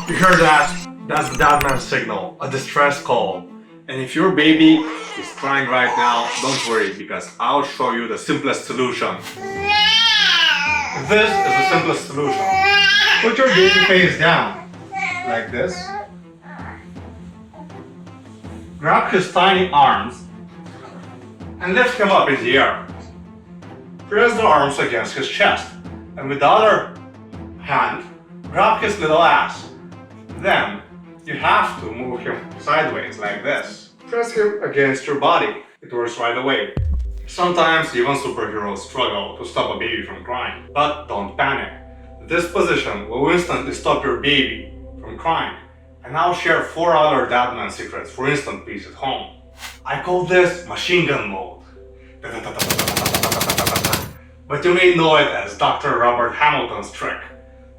You heard that? That's the DADMAN signal, a distress call. And if your baby is crying right now, don't worry, because I'll show you the simplest solution. This is the simplest solution. Put your baby face down, like this. Grab his tiny arms and lift him up in the air. Press the arms against his chest, and with the other hand, grab his little ass. Then, you have to move him sideways like this. Press him against your body. It works right away. Sometimes even superheroes struggle to stop a baby from crying. But don't panic. This position will instantly stop your baby from crying. And I'll share 4 other DADMAN secrets for instant peace at home. I call this machine gun mode. But you may know it as Dr. Robert Hamilton's trick.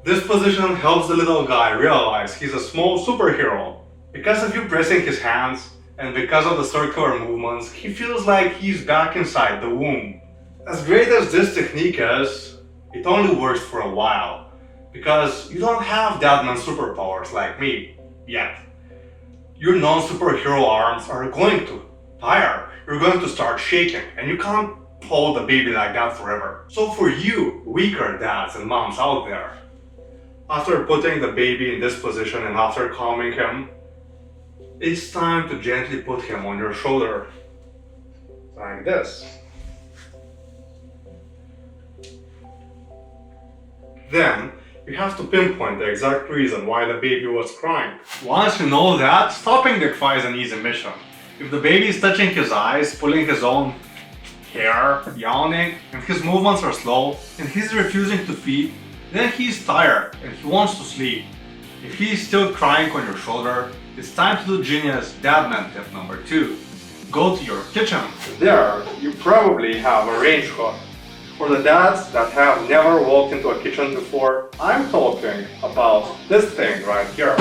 This position helps the little guy realize he's a small superhero. Because of you pressing his hands, and because of the circular movements, he feels like he's back inside the womb. As great as this technique is, it only works for a while. Because you don't have DADMAN superpowers like me, yet. Your non-superhero arms are going to tire. You're going to start shaking, and you can't hold the baby like that forever. So for you, weaker dads and moms out there, after putting the baby in this position and after calming him, it's time to gently put him on your shoulder, like this. Then, you have to pinpoint the exact reason why the baby was crying. Once you know that, stopping the cry is an easy mission. If the baby is touching his eyes, pulling his own hair, yawning, and his movements are slow, and he's refusing to feed, then he's tired and he wants to sleep. If he's still crying on your shoulder, it's time to do genius DADMAN tip number 2. Go to your kitchen. There, you probably have a range hook. For the dads that have never walked into a kitchen before, I'm talking about this thing right here.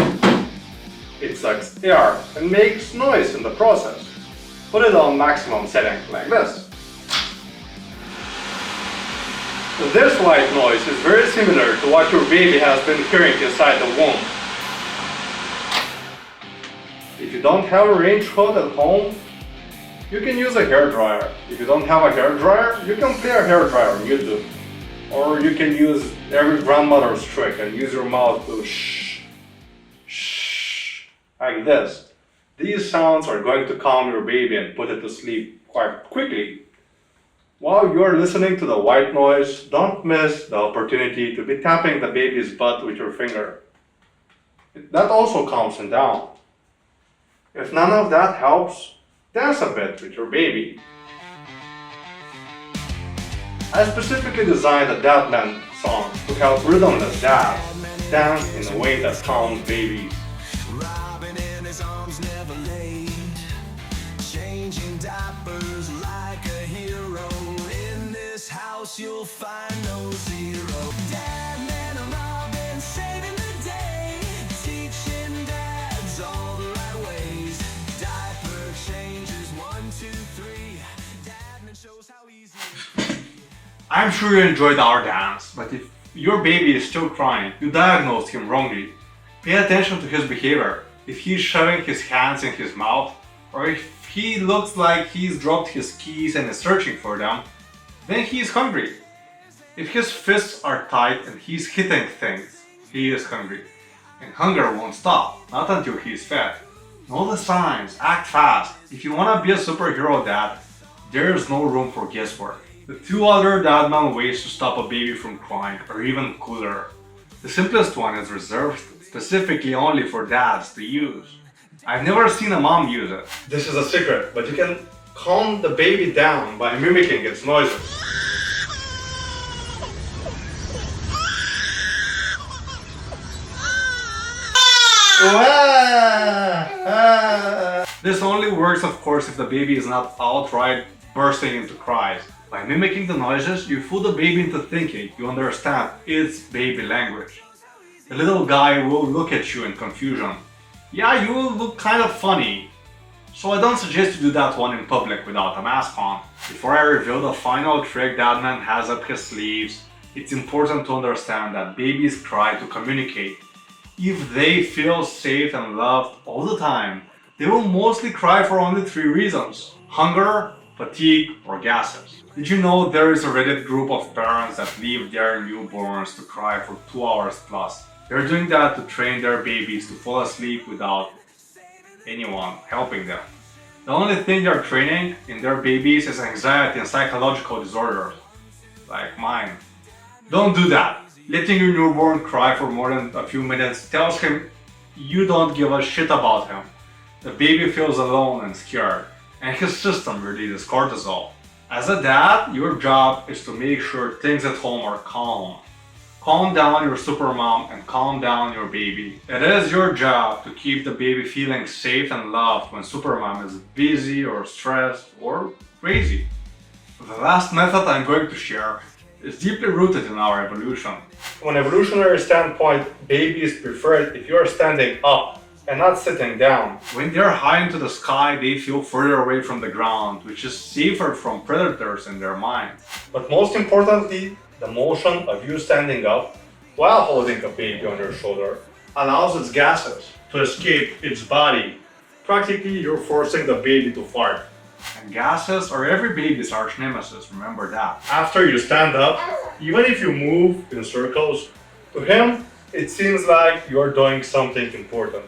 It sucks air and makes noise in the process. Put it on maximum setting like this. This white noise is very similar to what your baby has been hearing inside the womb. If you don't have a range hood at home, you can use a hairdryer. If you don't have a hairdryer, you can play a hairdryer on YouTube. Or you can use every grandmother's trick and use your mouth to shh, shh, like this. These sounds are going to calm your baby and put it to sleep quite quickly. While you're listening to the white noise, don't miss the opportunity to be tapping the baby's butt with your finger. That also calms him down. If none of that helps, dance a bit with your baby. I specifically designed a DADMAN song to help rhythmless dads dance in a way that calms babies. Robin in his arms never late, changing diapers like a hero. In this house you'll find no zero. DADMAN and Robin saving the day, teaching dads all the right ways. Diaper changes 1, 2, 3. DADMAN shows how easy it is. I'm sure you enjoyed our dance, but if your baby is still crying, you diagnosed him wrongly. Pay attention to his behavior. If he's shoving his hands in his mouth, or if he looks like he's dropped his keys and is searching for them, then he is hungry. If his fists are tight and he's hitting things, he is hungry. And hunger won't stop, not until he's fed. Know the signs, act fast. If you wanna be a superhero dad, there's no room for guesswork. The 2 other DADMAN ways to stop a baby from crying are even cooler. The simplest one is reserved specifically only for dads to use. I've never seen a mom use it. This is a secret, but you can calm the baby down by mimicking its noises. This only works, of course, if the baby is not outright bursting into cries. By mimicking the noises, you fool the baby into thinking you understand its baby language. The little guy will look at you in confusion. Yeah, you will look kind of funny. So I don't suggest you do that one in public without a mask on. Before I reveal the final trick DADMAN has up his sleeves, It's important to understand that babies cry to communicate. If they feel safe and loved all the time, they will mostly cry for only three reasons: hunger, fatigue, or gases. Did you know there is a Reddit group of parents that leave their newborns to cry for 2 hours plus? They're doing that to train their babies to fall asleep without anyone helping them. The only thing they're training in their babies is anxiety and psychological disorders, like mine. Don't do that. Letting your newborn cry for more than a few minutes tells him you don't give a shit about him. The baby feels alone and scared, and his system releases cortisol. As a dad, your job is to make sure things at home are calm. Calm down your supermom and calm down your baby. It is your job to keep the baby feeling safe and loved when supermom is busy or stressed or crazy. The last method I'm going to share is deeply rooted in our evolution. From an evolutionary standpoint, babies prefer it if you're standing up and not sitting down. When they're high into the sky, they feel further away from the ground, which is safer from predators in their minds. But most importantly, the motion of you standing up while holding a baby on your shoulder allows its gases to escape its body. Practically, you're forcing the baby to fart. And gases are every baby's arch nemesis, remember that. After you stand up, even if you move in circles, to him, it seems like you're doing something important.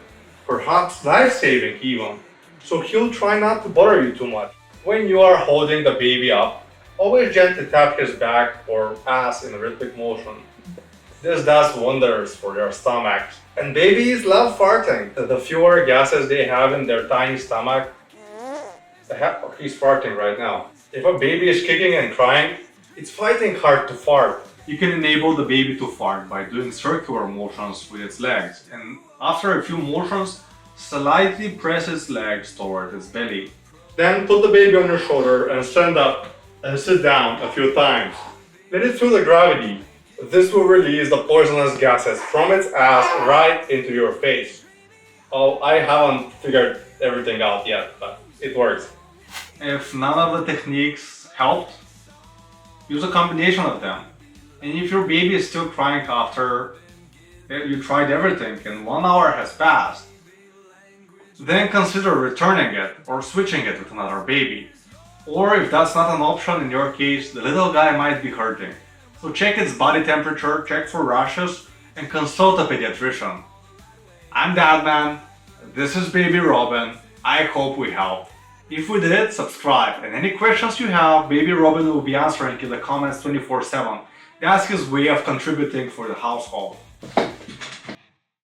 Perhaps life-saving even. So he'll try not to bother you too much. When you are holding the baby up, always gently tap his back or ass in a rhythmic motion. This does wonders for their stomachs. And babies love farting. The fewer gases they have in their tiny stomach, he's farting right now. If a baby is kicking and crying, it's fighting hard to fart. You can enable the baby to fart by doing circular motions with its legs, and after a few motions, slightly press its legs toward its belly. Then put the baby on your shoulder and stand up and sit down a few times. Let it feel the gravity. This will release the poisonous gases from its ass right into your face. Oh, I haven't figured everything out yet, but it works. If none of the techniques helped, use a combination of them. And if your baby is still crying after you tried everything and 1 hour has passed, then consider returning it or switching it with another baby. Or if that's not an option in your case, the little guy might be hurting. So check its body temperature, check for rashes, and consult a pediatrician. I'm DADMAN, this is Baby Robin, I hope we helped. If we did, subscribe, and any questions you have, Baby Robin will be answering in the comments 24/7. That's his way of contributing for the household.